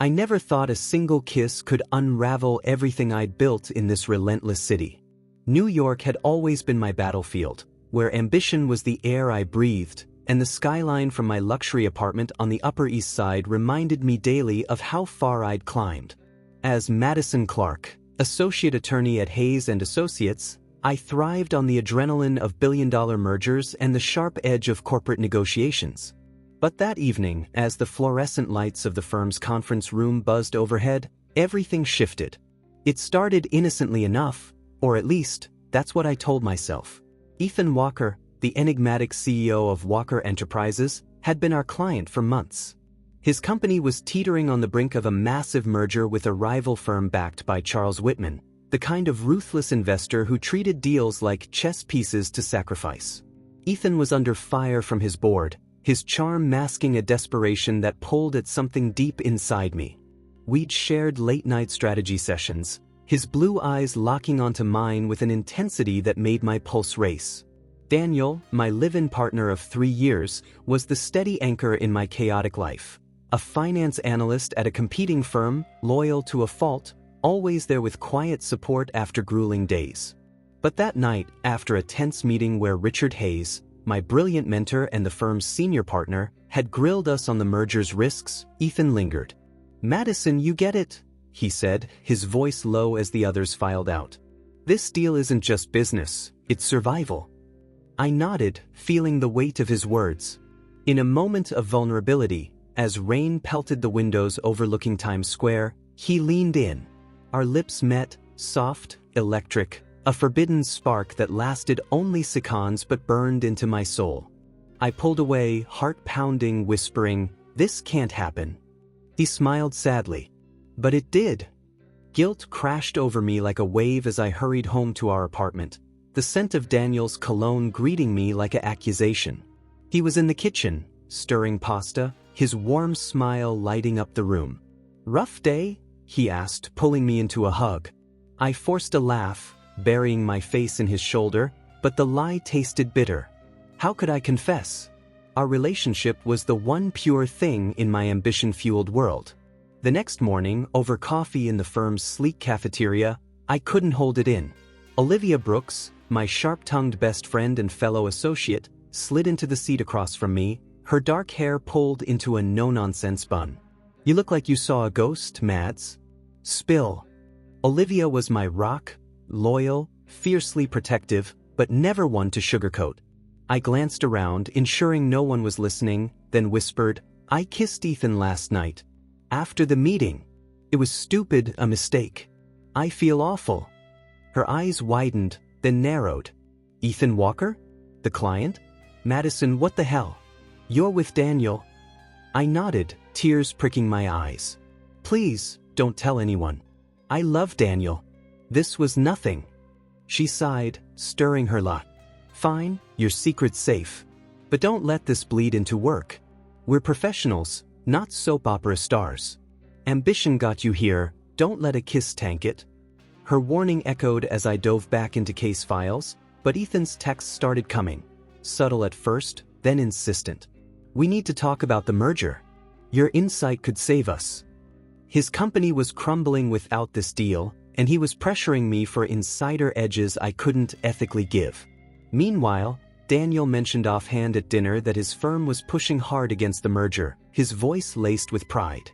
I never thought a single kiss could unravel everything I'd built in this relentless city. New York had always been my battlefield, where ambition was the air I breathed, and the skyline from my luxury apartment on the Upper East Side reminded me daily of how far I'd climbed. As Madison Clarke, associate attorney at Hayes & Associates, I thrived on the adrenaline of billion-dollar mergers and the sharp edge of corporate negotiations. But that evening, as the fluorescent lights of the firm's conference room buzzed overhead, everything shifted. It started innocently enough, or at least, that's what I told myself. Ethan Walker, the enigmatic CEO of Walker Enterprises, had been our client for months. His company was teetering on the brink of a massive merger with a rival firm backed by Charles Whitman, the kind of ruthless investor who treated deals like chess pieces to sacrifice. Ethan was under fire from his board, his charm masking a desperation that pulled at something deep inside me. We'd shared late-night strategy sessions, his blue eyes locking onto mine with an intensity that made my pulse race. Daniel, my live-in partner of 3 years, was the steady anchor in my chaotic life. A finance analyst at a competing firm, loyal to a fault, always there with quiet support after grueling days. But that night, after a tense meeting where Richard Hayes, my brilliant mentor and the firm's senior partner, had grilled us on the merger's risks, Ethan lingered. "Madison, you get it," he said, his voice low as the others filed out. "This deal isn't just business, it's survival." I nodded, feeling the weight of his words. In a moment of vulnerability, as rain pelted the windows overlooking Times Square, he leaned in. Our lips met, soft, electric, a forbidden spark that lasted only seconds but burned into my soul. I pulled away, heart pounding, whispering, "This can't happen." He smiled sadly. But it did. Guilt crashed over me like a wave as I hurried home to our apartment, the scent of Daniel's cologne greeting me like an accusation. He was in the kitchen, stirring pasta, his warm smile lighting up the room. "Rough day?" he asked, pulling me into a hug. I forced a laugh, burying my face in his shoulder, but the lie tasted bitter. How could I confess? Our relationship was the one pure thing in my ambition-fueled world. The next morning, over coffee in the firm's sleek cafeteria, I couldn't hold it in. Olivia Brooks, my sharp-tongued best friend and fellow associate, slid into the seat across from me, her dark hair pulled into a no-nonsense bun. "You look like you saw a ghost, Mads." Spill. Olivia was my rock, loyal, fiercely protective, but never one to sugarcoat. I glanced around, ensuring no one was listening, then whispered, "I kissed Ethan last night. After the meeting. It was stupid, a mistake. I feel awful." Her eyes widened, then narrowed. "Ethan Walker? The client? Madison, what the hell? You're with Daniel." I nodded, tears pricking my eyes. "Please, don't tell anyone. I love Daniel. This was nothing." She sighed, stirring her lot. "Fine, your secret's safe. But don't let this bleed into work. We're professionals, not soap opera stars. Ambition got you here, don't let a kiss tank it." Her warning echoed as I dove back into case files, but Ethan's texts started coming. Subtle at first, then insistent. "We need to talk about the merger. Your insight could save us." His company was crumbling without this deal, and he was pressuring me for insider edges I couldn't ethically give. Meanwhile, Daniel mentioned offhand at dinner that his firm was pushing hard against the merger, his voice laced with pride.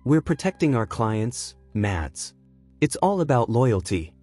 "We're protecting our clients, Mads. It's all about loyalty."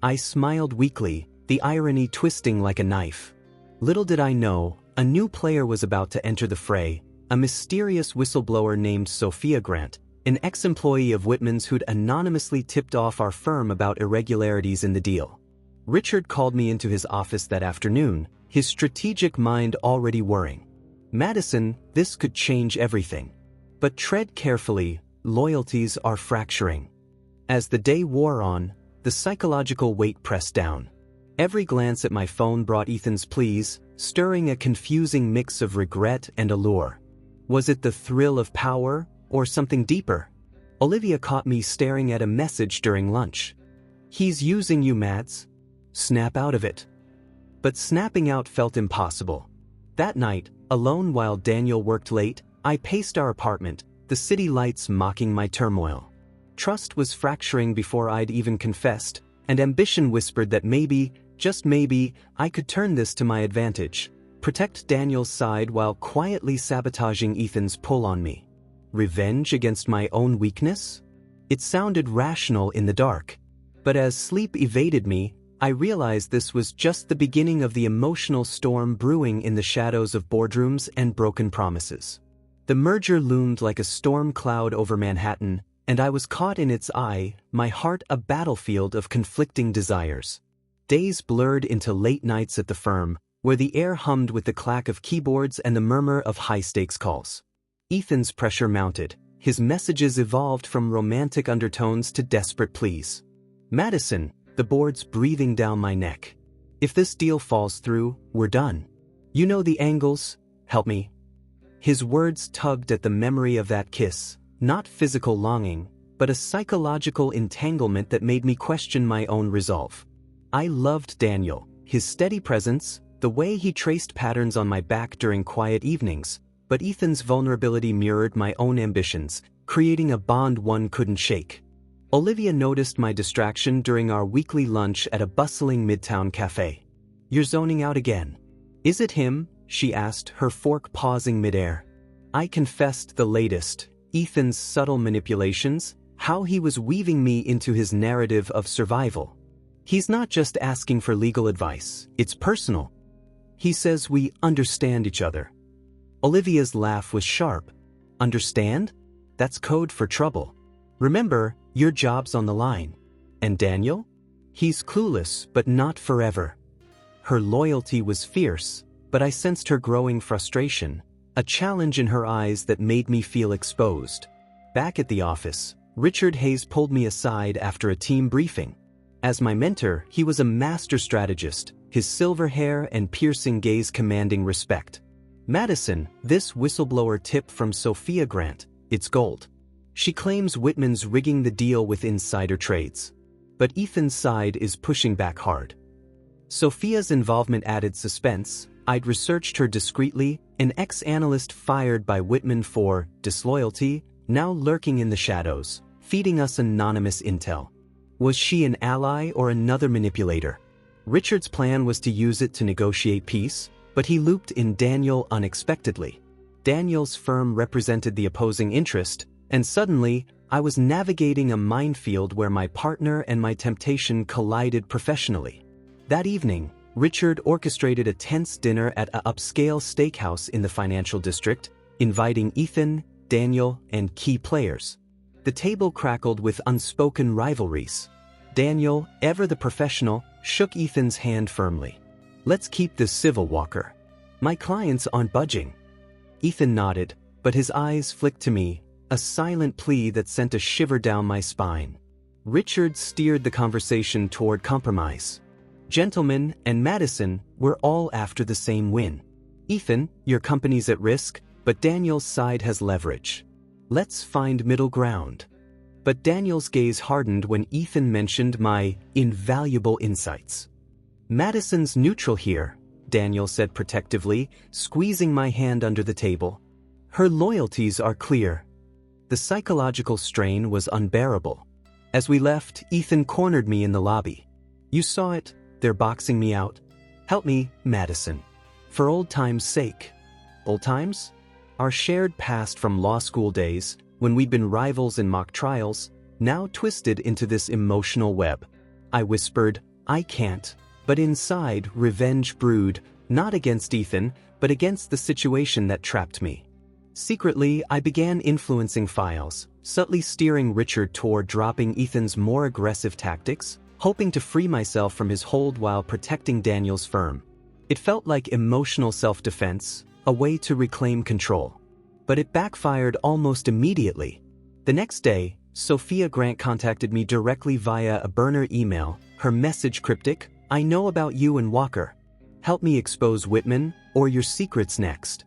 I smiled weakly, the irony twisting like a knife. Little did I know, a new player was about to enter the fray, a mysterious whistleblower named Sophia Grant, an ex-employee of Whitman's who'd anonymously tipped off our firm about irregularities in the deal. Richard called me into his office that afternoon, his strategic mind already whirring. "Madison, this could change everything. But tread carefully, loyalties are fracturing." As the day wore on, the psychological weight pressed down. Every glance at my phone brought Ethan's pleas, stirring a confusing mix of regret and allure. Was it the thrill of power, or something deeper? Olivia caught me staring at a message during lunch. "He's using you, Mads. Snap out of it." But snapping out felt impossible. That night, alone while Daniel worked late, I paced our apartment, the city lights mocking my turmoil. Trust was fracturing before I'd even confessed, and ambition whispered that maybe, just maybe, I could turn this to my advantage, protect Daniel's side while quietly sabotaging Ethan's pull on me. Revenge against my own weakness? It sounded rational in the dark. But as sleep evaded me, I realized this was just the beginning of the emotional storm brewing in the shadows of boardrooms and broken promises. The merger loomed like a storm cloud over Manhattan, and I was caught in its eye, my heart a battlefield of conflicting desires. Days blurred into late nights at the firm, where the air hummed with the clack of keyboards and the murmur of high-stakes calls. Ethan's pressure mounted. His messages evolved from romantic undertones to desperate pleas. Madison, the board's breathing down my neck. If this deal falls through, we're done. You know the angles, help me. His words tugged at the memory of that kiss, not physical longing, but a psychological entanglement that made me question my own resolve. I loved Daniel, his steady presence, the way he traced patterns on my back during quiet evenings, but Ethan's vulnerability mirrored my own ambitions, creating a bond one couldn't shake. Olivia noticed my distraction during our weekly lunch at a bustling midtown cafe. "You're zoning out again." "Is it him?" she asked, her fork pausing midair. I confessed the latest, Ethan's subtle manipulations, how he was weaving me into his narrative of survival. "He's not just asking for legal advice, it's personal. He says we understand each other." Olivia's laugh was sharp. "Understand? That's code for trouble. Remember, your job's on the line. And Daniel? He's clueless, but not forever." Her loyalty was fierce, but I sensed her growing frustration, a challenge in her eyes that made me feel exposed. Back at the office, Richard Hayes pulled me aside after a team briefing. As my mentor, he was a master strategist, his silver hair and piercing gaze commanding respect. "Madison, this whistleblower tip from Sophia Grant, it's gold. She claims Whitman's rigging the deal with insider trades. But Ethan's side is pushing back hard." Sophia's involvement added suspense. I'd researched her discreetly, an ex-analyst fired by Whitman for disloyalty, now lurking in the shadows, feeding us anonymous intel. Was she an ally or another manipulator? Richard's plan was to use it to negotiate peace, but he looped in Daniel unexpectedly. Daniel's firm represented the opposing interest, and suddenly, I was navigating a minefield where my partner and my temptation collided professionally. That evening, Richard orchestrated a tense dinner at an upscale steakhouse in the financial district, inviting Ethan, Daniel, and key players. The table crackled with unspoken rivalries. Daniel, ever the professional, shook Ethan's hand firmly. "Let's keep this civil, Walker. My clients aren't budging." Ethan nodded, but his eyes flicked to me, a silent plea that sent a shiver down my spine. Richard steered the conversation toward compromise. "Gentlemen and Madison, we're all after the same win. Ethan, your company's at risk, but Daniel's side has leverage. Let's find middle ground." But Daniel's gaze hardened when Ethan mentioned my invaluable insights. "Madison's neutral here," Daniel said protectively, squeezing my hand under the table. "Her loyalties are clear." The psychological strain was unbearable. As we left, Ethan cornered me in the lobby. "You saw it, they're boxing me out. Help me, Madison. For old time's sake." Old times? Our shared past from law school days, when we'd been rivals in mock trials, now twisted into this emotional web. I whispered, "I can't," but inside, revenge brewed, not against Ethan, but against the situation that trapped me. Secretly, I began influencing files, subtly steering Richard toward dropping Ethan's more aggressive tactics, hoping to free myself from his hold while protecting Daniel's firm. It felt like emotional self-defense, a way to reclaim control. But it backfired almost immediately. The next day, Sophia Grant contacted me directly via a burner email, her message cryptic, "I know about you and Walker. Help me expose Whitman, or your secret's next."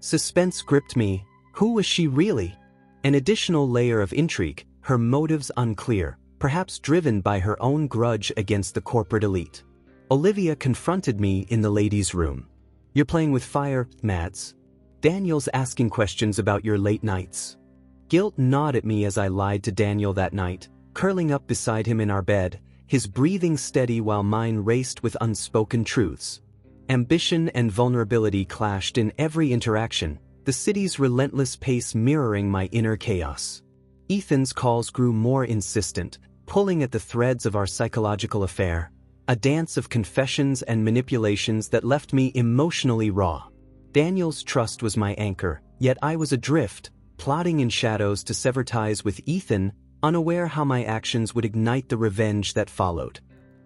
Suspense gripped me. Who was she really? An additional layer of intrigue, her motives unclear, perhaps driven by her own grudge against the corporate elite. Olivia confronted me in the ladies' room. "You're playing with fire, Mads. Daniel's asking questions about your late nights." Guilt gnawed at me as I lied to Daniel that night, curling up beside him in our bed, his breathing steady while mine raced with unspoken truths. Ambition and vulnerability clashed in every interaction, the city's relentless pace mirroring my inner chaos. Ethan's calls grew more insistent, pulling at the threads of our psychological affair, a dance of confessions and manipulations that left me emotionally raw. Daniel's trust was my anchor, yet I was adrift, plotting in shadows to sever ties with Ethan, unaware how my actions would ignite the revenge that followed.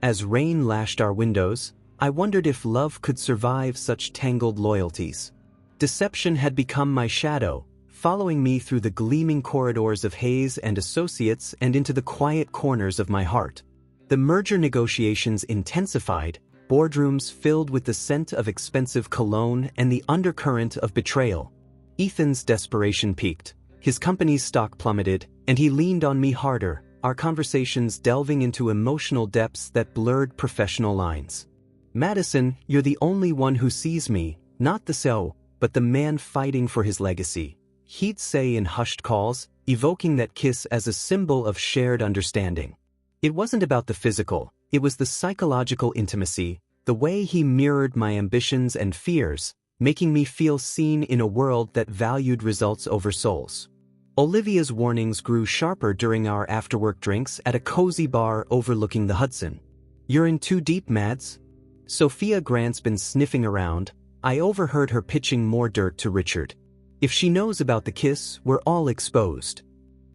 As rain lashed our windows, I wondered if love could survive such tangled loyalties. Deception had become my shadow, following me through the gleaming corridors of Hayes and Associates and into the quiet corners of my heart. The merger negotiations intensified, boardrooms filled with the scent of expensive cologne and the undercurrent of betrayal. Ethan's desperation peaked, his company's stock plummeted, and he leaned on me harder, our conversations delving into emotional depths that blurred professional lines. "Madison, you're the only one who sees me, not the CEO, but the man fighting for his legacy," he'd say in hushed calls, evoking that kiss as a symbol of shared understanding. It wasn't about the physical, it was the psychological intimacy, the way he mirrored my ambitions and fears, making me feel seen in a world that valued results over souls. Olivia's warnings grew sharper during our after-work drinks at a cozy bar overlooking the Hudson. "You're in too deep, Mads." Sophia Grant's been sniffing around. I overheard her pitching more dirt to Richard. "If she knows about the kiss, we're all exposed."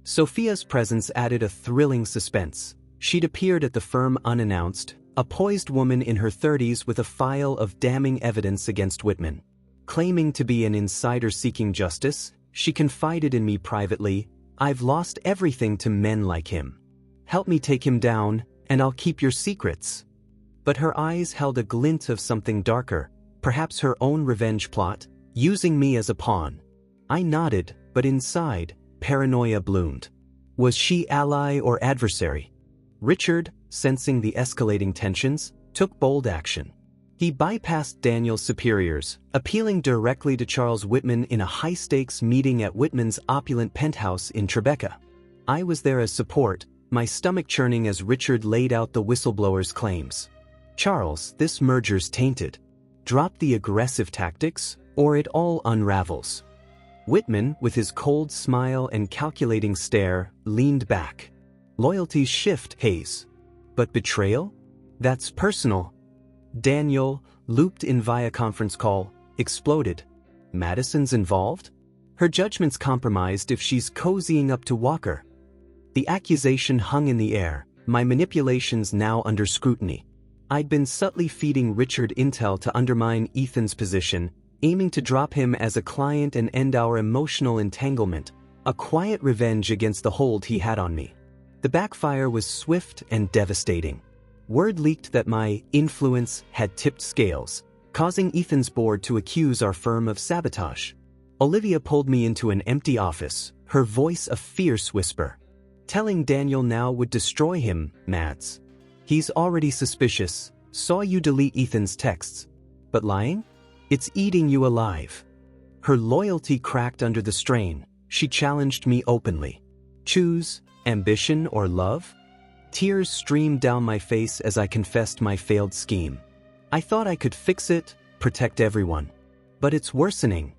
Sophia's presence added a thrilling suspense. She'd appeared at the firm unannounced, a poised woman in her 30s with a file of damning evidence against Whitman. Claiming to be an insider seeking justice, she confided in me privately, "I've lost everything to men like him. Help me take him down, and I'll keep your secrets." But her eyes held a glint of something darker, perhaps her own revenge plot, using me as a pawn. I nodded, but inside, paranoia bloomed. Was she ally or adversary? Richard, sensing the escalating tensions, took bold action. He bypassed Daniel's superiors, appealing directly to Charles Whitman in a high-stakes meeting at Whitman's opulent penthouse in Tribeca. I was there as support, my stomach churning as Richard laid out the whistleblower's claims. "Charles, this merger's tainted. Drop the aggressive tactics, or it all unravels." Whitman, with his cold smile and calculating stare, leaned back. "Loyalties shift, Hayes. But betrayal? That's personal." Daniel, looped in via conference call, exploded. "Madison's involved? Her judgment's compromised if she's cozying up to Walker." The accusation hung in the air, my manipulations now under scrutiny. I'd been subtly feeding Richard intel to undermine Ethan's position, aiming to drop him as a client and end our emotional entanglement, a quiet revenge against the hold he had on me. The backfire was swift and devastating. Word leaked that my influence had tipped scales, causing Ethan's board to accuse our firm of sabotage. Olivia pulled me into an empty office, her voice a fierce whisper. "Telling Daniel now would destroy him, Mads. He's already suspicious, saw you delete Ethan's texts. But lying? It's eating you alive." Her loyalty cracked under the strain. She challenged me openly. "Choose ambition or love?" Tears streamed down my face as I confessed my failed scheme. I thought I could fix it, protect everyone. But it's worsening.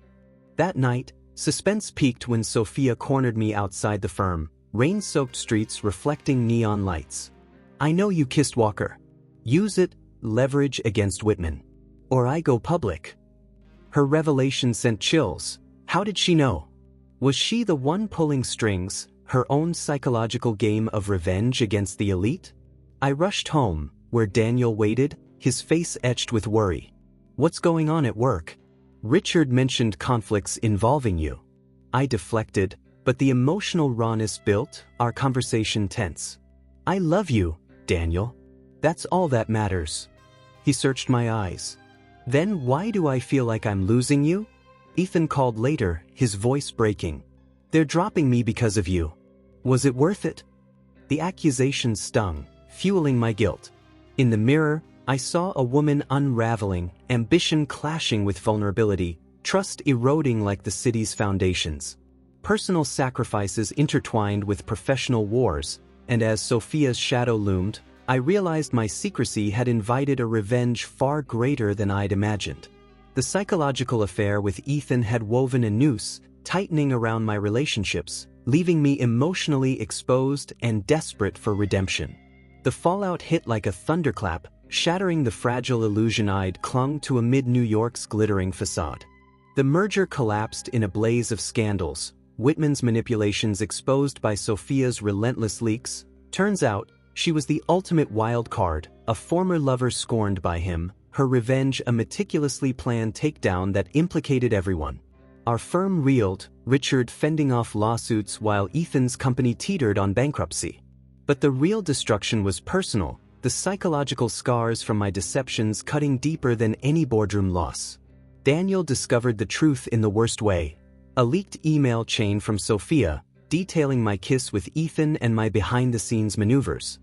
That night, suspense peaked when Sophia cornered me outside the firm, rain-soaked streets reflecting neon lights. "I know you kissed Walker. Use it, leverage against Whitman. Or I go public." Her revelation sent chills. How did she know? Was she the one pulling strings, her own psychological game of revenge against the elite? I rushed home, where Daniel waited, his face etched with worry. "What's going on at work?" "Richard mentioned conflicts involving you." I deflected, but the emotional rawness built, our conversation tense. "I love you, Daniel. That's all that matters." He searched my eyes. "Then why do I feel like I'm losing you?" Ethan called later, his voice breaking. "They're dropping me because of you. Was it worth it?" The accusation stung, fueling my guilt. In the mirror, I saw a woman unraveling, ambition clashing with vulnerability, trust eroding like the city's foundations. personal sacrifices intertwined with professional wars, and as Sophia's shadow loomed, I realized my secrecy had invited a revenge far greater than I'd imagined. The psychological affair with Ethan had woven a noose, tightening around my relationships, leaving me emotionally exposed and desperate for redemption. The fallout hit like a thunderclap, shattering the fragile illusion I'd clung to amid New York's glittering facade. The merger collapsed in a blaze of scandals, Whitman's manipulations exposed by Sophia's relentless leaks. Turns out, she was the ultimate wild card, a former lover scorned by him, her revenge a meticulously planned takedown that implicated everyone. Our firm reeled, Richard fending off lawsuits while Ethan's company teetered on bankruptcy. But the real destruction was personal, the psychological scars from my deceptions cutting deeper than any boardroom loss. Daniel discovered the truth in the worst way. A leaked email chain from Sophia, detailing my kiss with Ethan and my behind-the-scenes maneuvers.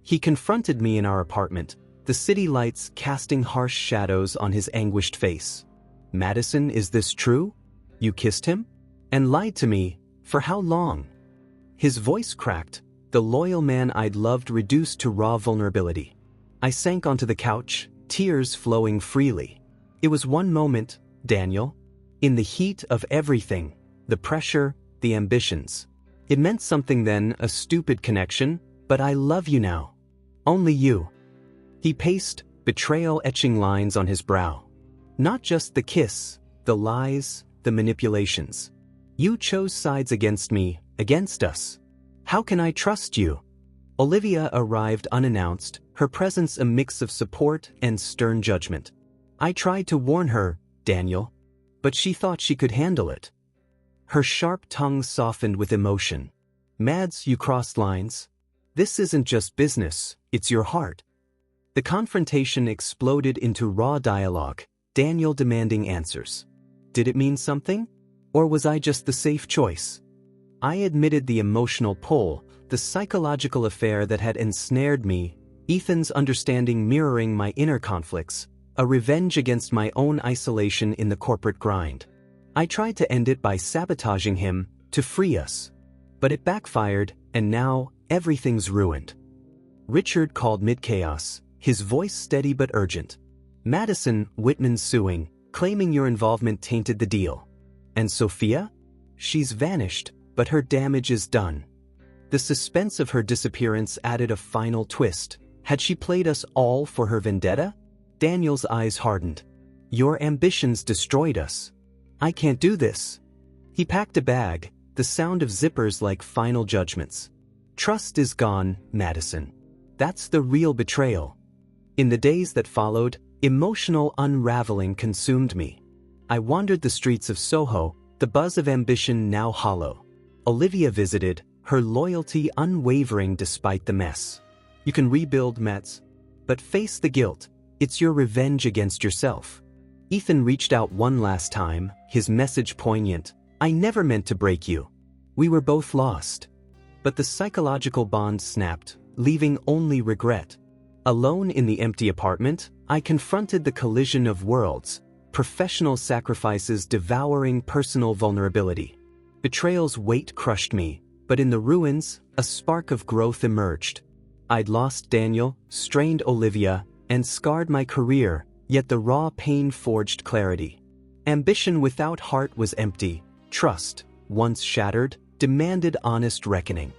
He confronted me in our apartment, the city lights casting harsh shadows on his anguished face. "Madison, is this true? You kissed him? And lied to me, for how long?" His voice cracked, the loyal man I'd loved reduced to raw vulnerability. I sank onto the couch, tears flowing freely. It was one moment, Daniel. In the heat of everything, the pressure, the ambitions. It meant something then, a stupid connection, but I love you now. Only you. He paced, betrayal etching lines on his brow. Not just the kiss, the lies, the manipulations. You chose sides against me, against us. How can I trust you? Olivia arrived unannounced, her presence a mix of support and stern judgment. I tried to warn her, Daniel, but she thought she could handle it. Her sharp tongue softened with emotion. "Mads, you crossed lines. This isn't just business, it's your heart." The confrontation exploded into raw dialogue, Daniel demanding answers. Did it mean something? Or was I just the safe choice? I admitted the emotional pull, the psychological affair that had ensnared me, Ethan's understanding mirroring my inner conflicts, a revenge against my own isolation in the corporate grind. I tried to end it by sabotaging him, to free us. But it backfired, and now, everything's ruined. Richard called mid-chaos, his voice steady but urgent. "Madison, Whitman's suing, claiming your involvement tainted the deal. And Sophia? She's vanished, but her damage is done." The suspense of her disappearance added a final twist. Had she played us all for her vendetta? Daniel's eyes hardened. "Your ambitions destroyed us. I can't do this." He packed a bag, the sound of zippers like final judgments. "Trust is gone, Madison. That's the real betrayal." In the days that followed, emotional unraveling consumed me. I wandered the streets of Soho, the buzz of ambition now hollow. Olivia visited, her loyalty unwavering despite the mess. "You can rebuild, Mets. But face the guilt. It's your revenge against yourself." Ethan reached out one last time, his message poignant. "I never meant to break you. We were both lost." But the psychological bond snapped, leaving only regret. Alone in the empty apartment, I confronted the collision of worlds, professional sacrifices devouring personal vulnerability. Betrayal's weight crushed me, but in the ruins, a spark of growth emerged. I'd lost Daniel, strained Olivia, and scarred my career, yet the raw pain forged clarity. Ambition without heart was empty. Trust, once shattered, demanded honest reckoning.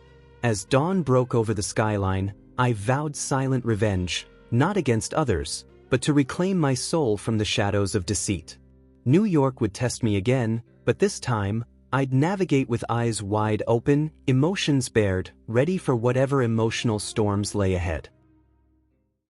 As dawn broke over the skyline, I vowed silent revenge, not against others, but to reclaim my soul from the shadows of deceit. New York would test me again, but this time, I'd navigate with eyes wide open, emotions bared, ready for whatever emotional storms lay ahead.